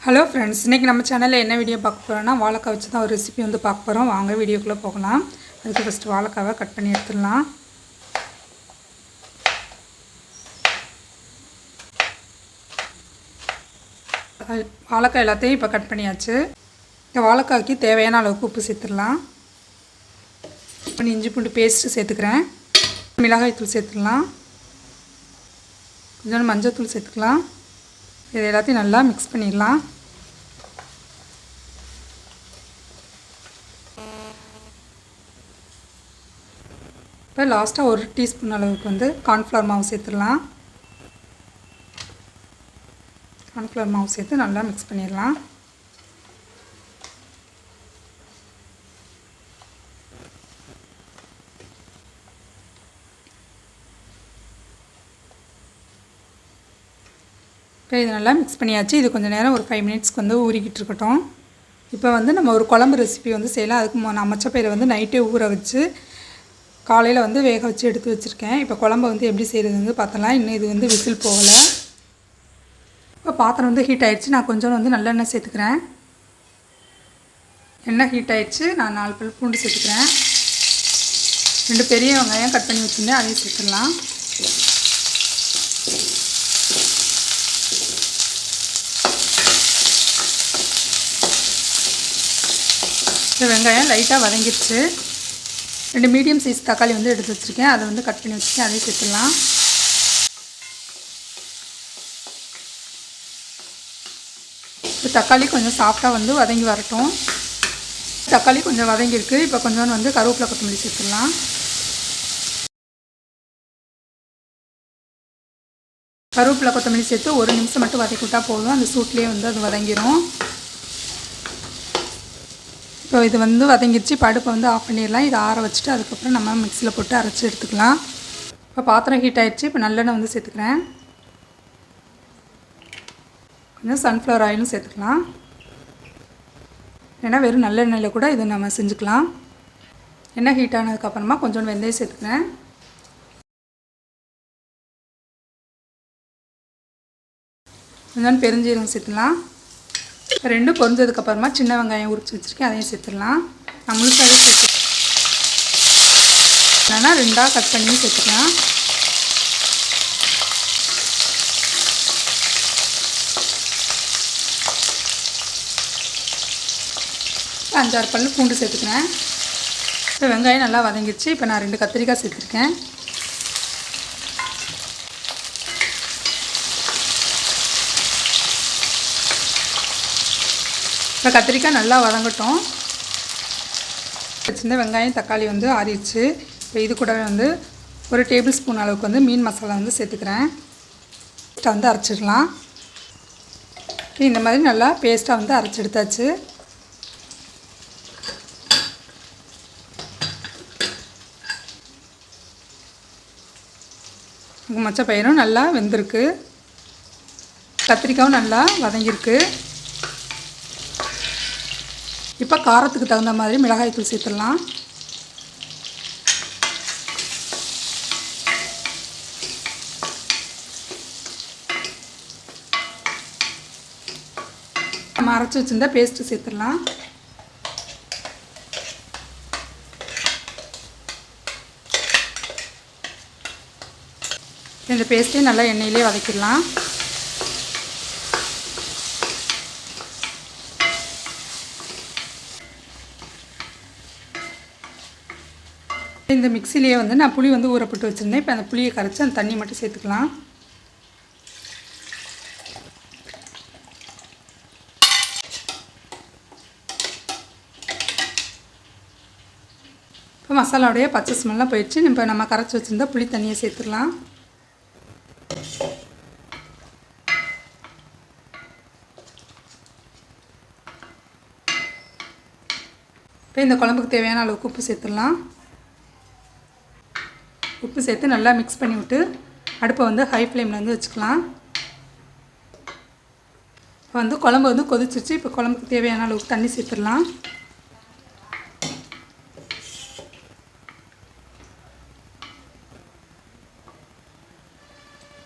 Hello friends, இன்றைக்கி நம்ம சேனலில் என்ன வீடியோ பார்க்க போகிறோன்னா வாழைக்காய் வச்சு தான் ஒரு ரெசிபி வந்து பார்க்க போகிறோம். வாங்க வீடியோக்குள்ளே போகலாம். அதுக்கு ஃபஸ்ட்டு வாழைக்காவை கட் பண்ணி எடுத்துடலாம். வாழைக்காய் எல்லாத்தையும் இப்போ கட் பண்ணியாச்சு. இந்த வாழைக்காய்க்கு தேவையான அளவுக்கு உப்பு சேர்த்துடலாம். இப்போ இஞ்சி பூண்டு பேஸ்ட்டு சேர்த்துக்கிறேன். மிளகாய் தூள் சேர்த்துடலாம். கொஞ்சோண்டு மஞ்சள் தூள் சேர்த்துக்கலாம். இது எல்லாத்தையும் நல்லா மிக்ஸ் பண்ணிடலாம். இப்போ லாஸ்ட்டாக ஒரு டீஸ்பூன் அளவுக்கு வந்து கார்ன்ஃப்ளவர் மாவு சேர்த்துடலாம். கார்ன்ஃப்ளவர் மாவு சேர்த்து நல்லா மிக்ஸ் பண்ணிடலாம். இப்போ இது நல்லா மிக்ஸ் பண்ணியாச்சு. இது கொஞ்சம் நேரம் ஒரு 5 மினிட்ஸ்க்கு வந்து ஊறிக்கிட்டு இருக்கட்டும். இப்போ வந்து நம்ம ஒரு குழம்பு ரெசிபி வந்து செய்யலாம். அதுக்கு நான் மச்சப்பயிரை வந்து நைட்டே ஊற வச்சு காலையில் வந்து வேக வச்சு எடுத்து வச்சுருக்கேன். இப்போ குழம்பு வந்து எப்படி செய்கிறது வந்து பார்த்தலாம். இன்னும் இது வந்து விசில் போகலை. இப்போ பாத்திரம் வந்து ஹீட் ஆகிடுச்சு. நான் கொஞ்சம் வந்து நல்லெண்ணெய் சேர்த்துக்கிறேன். எண்ணெய் ஹீட் ஆகிடுச்சு. நான் 4 பல் பூண்டு சேர்த்துக்கிறேன். 2 பெரிய வெங்காயம் கட் பண்ணி வச்சுருந்தேன், அதையும் சேர்த்துடலாம். இந்த வெங்காயம் லைட்டாக வதங்கிடுச்சு. 2 மீடியம் சைஸ் தக்காளி வந்து எடுத்து வச்சுருக்கேன். அதை வந்து கட் பண்ணி வச்சுருக்கேன், அதையும் சேர்த்துடலாம். இப்போ தக்காளி கொஞ்சம் சாஃப்டாக வந்து வதங்கி வரட்டும். தக்காளி கொஞ்சம் வதங்கியிருக்கு. இப்போ கொஞ்சம் வந்து கருவேப்பிலை கொத்தமல்லி சேர்த்துடலாம். கருவேப்பிலை கொத்தமல்லி சேர்த்து 1 நிமிஷம் மட்டும் வதக்கி விட்டால் போதும். அந்த சூட்லேயே வந்து அது வதங்கிடும். இப்போ இது வந்து வதங்கிடுச்சு. இப்போ அடுப்பை வந்து ஆஃப் பண்ணிடலாம். இதை ஆற வச்சுட்டு அதுக்கப்புறம் நம்ம மிக்சியில் போட்டு அரைச்சி எடுத்துக்கலாம். இப்போ பாத்திரம் ஹீட் ஆகிடுச்சு. இப்போ நல்லெண்ணெய் வந்து சேர்த்துக்கிறேன். கொஞ்சம் சன்ஃப்ளவர் ஆயிலும் சேர்த்துக்கலாம். ஏன்னா வெறும் நல்லெண்ணெயில் கூட இது நம்ம செஞ்சுக்கலாம். எண்ணெய் ஹீட் ஆனதுக்கப்புறமா கொஞ்சோண்டு வெந்தயம் சேர்த்துக்கிறேன். கொஞ்சோண்டு பெருஞ்சீரகம் சேர்த்துக்கலாம். 2 பொரிஞ்சதுக்கப்புறமா சின்ன வெங்காயம் உரிச்சு வச்சுருக்கேன், அதையும் சேர்த்துடலாம். நான் முழுசாகவே சேர்த்து இல்லைன்னா 2ஆக கட் பண்ணி சேர்த்துக்கலாம். இப்போ 5-6 பல் பூண்டு சேர்த்துக்கிறேன். இப்போ வெங்காயம் நல்லா வதங்கிடுச்சு. இப்போ நான் 2 கத்திரிக்காய் சேர்த்துருக்கேன். இப்போ கத்திரிக்காய் நல்லா வதங்கட்டும். சின்ன வெங்காயம் தக்காளி வந்து ஆறிடுச்சு. இப்போ இது கூட வந்து 1 டேபிள் ஸ்பூன் அளவுக்கு வந்து மீன் மசாலா வந்து சேர்த்துக்கிறேன். வந்து அரைச்சிடலாம். இந்த மாதிரி நல்லா பேஸ்ட்டாக வந்து அரைச்சி எடுத்தாச்சு. மச்சப்பயிரும் நல்லா வெந்திருக்கு. கத்திரிக்காயும் நல்லா வதங்கியிருக்கு. இப்போ காரத்துக்கு தகுந்த மாதிரி மிளகாய் தூள் சேர்த்துடலாம். நம்ம அரைச்சி வச்சுருந்தா பேஸ்ட்டு சேர்த்துடலாம். இந்த பேஸ்ட்டையும் நல்லா எண்ணெயிலே வதக்கிடலாம். இந்த மிக்சிலேயே வந்து நான் புளி வந்து ஊறப்பட்டு வச்சுருந்தேன். இப்போ அந்த புளியை கரைச்சி அந்த தண்ணி மட்டும் சேர்த்துக்கலாம். இப்போ மசாலாவுடைய பச்சை ஸ்மெல்லாம் போயிடுச்சு. இப்போ நம்ம கரைச்சி வச்சுருந்தா புளி தண்ணியை சேர்த்துடலாம். இப்போ இந்த குழம்புக்கு தேவையான அளவுக்கு உப்பு சேர்த்துடலாம். உப்பு சேர்த்து நல்லா மிக்ஸ் பண்ணி விட்டு அடுப்பை வந்து ஹை ஃப்ளேமில் வந்து வச்சுக்கலாம். இப்போ வந்து குழம்பு வந்து கொதிச்சிருச்சு. இப்போ குழம்புக்கு தேவையான அளவுக்கு தண்ணி சேர்த்துடலாம்.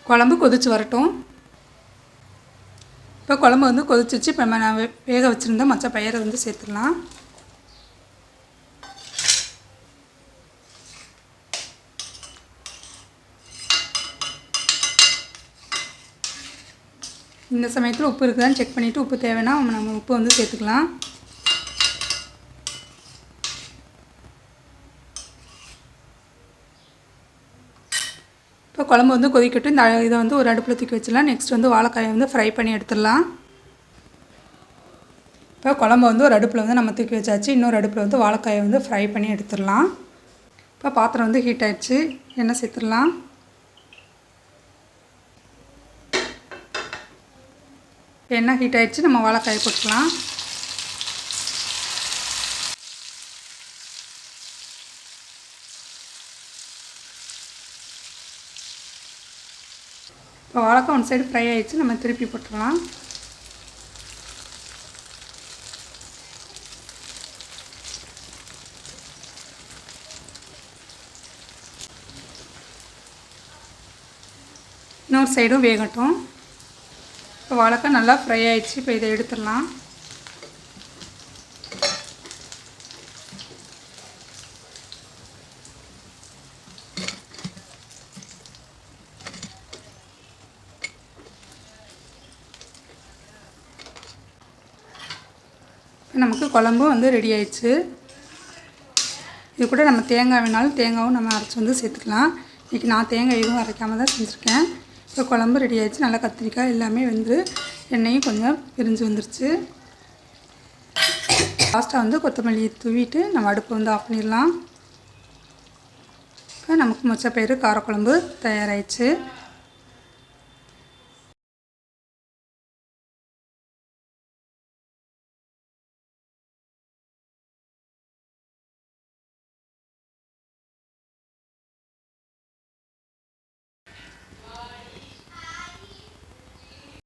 குழம்பு கொதிச்சு வரட்டும். இப்போ குழம்பு வந்து கொதிச்சிச்சு. இப்போ நான் வேக வச்சுருந்த மொச்சை பயிரை வந்து சேர்த்துடலாம். இந்த சமயத்தில் உப்பு இருக்குதான்னு செக் பண்ணிவிட்டு உப்பு தேவைன்னா நம்ம உப்பு வந்து சேர்த்துக்கலாம். இப்போ குழம்பு வந்து கொதிக்கட்டும். இந்த இதை வந்து ஒரு அடுப்பில் தூக்கி வச்சிடலாம். நெக்ஸ்ட் வந்து வாழைக்காயை வந்து ஃப்ரை பண்ணி எடுத்துடலாம். இப்போ குழம்பு வந்து ஒரு அடுப்பில் வந்து நம்ம தூக்கி வச்சாச்சு. இன்னொரு அடுப்பில் வந்து வாழைக்காயை வந்து ஃப்ரை பண்ணி எடுத்துடலாம். இப்போ பாத்திரம் வந்து ஹீட் ஆகிடுச்சு. எண்ணெய் சேர்த்துடலாம். எண்ணெய் ஹீட் ஆகிடுச்சு. நம்ம வாழைக்காயை போட்டுக்கலாம். இப்போ வாழைக்காய் ஒன் சைடு ஃப்ரை ஆகிடுச்சு. நம்ம திருப்பி போட்டுடலாம். இன்னொரு சைடும் வேகட்டும். இப்போ வாழைக்காய் நல்லா ஃப்ரை ஆகிடுச்சு. இப்போ இதை எடுத்துடலாம். நமக்கு குழம்பு வந்து ரெடி ஆயிடுச்சு. இது கூட நம்ம தேங்காய் வேணாலும் தேங்காயும் நம்ம அரைச்சி வந்து சேர்த்துக்கலாம். இன்றைக்கி நான் தேங்காய் எதுவும் அரைக்காமல் தான் செஞ்சுருக்கேன். இப்போ குழம்பு ரெடி ஆயிடுச்சு. நல்லா கத்திரிக்காய் எல்லாமே வந்து எண்ணெயும் கொஞ்சம் பிரிஞ்சு வந்துருச்சு. லாஸ்ட்டாக வந்து கொத்தமல்லி தூவிட்டு நம்ம அடுப்பை வந்து ஆஃப் பண்ணிடலாம். இப்போ நமக்கு மொச்சப்பயிறு காரக்குழம்பு தயாராகிடுச்சு.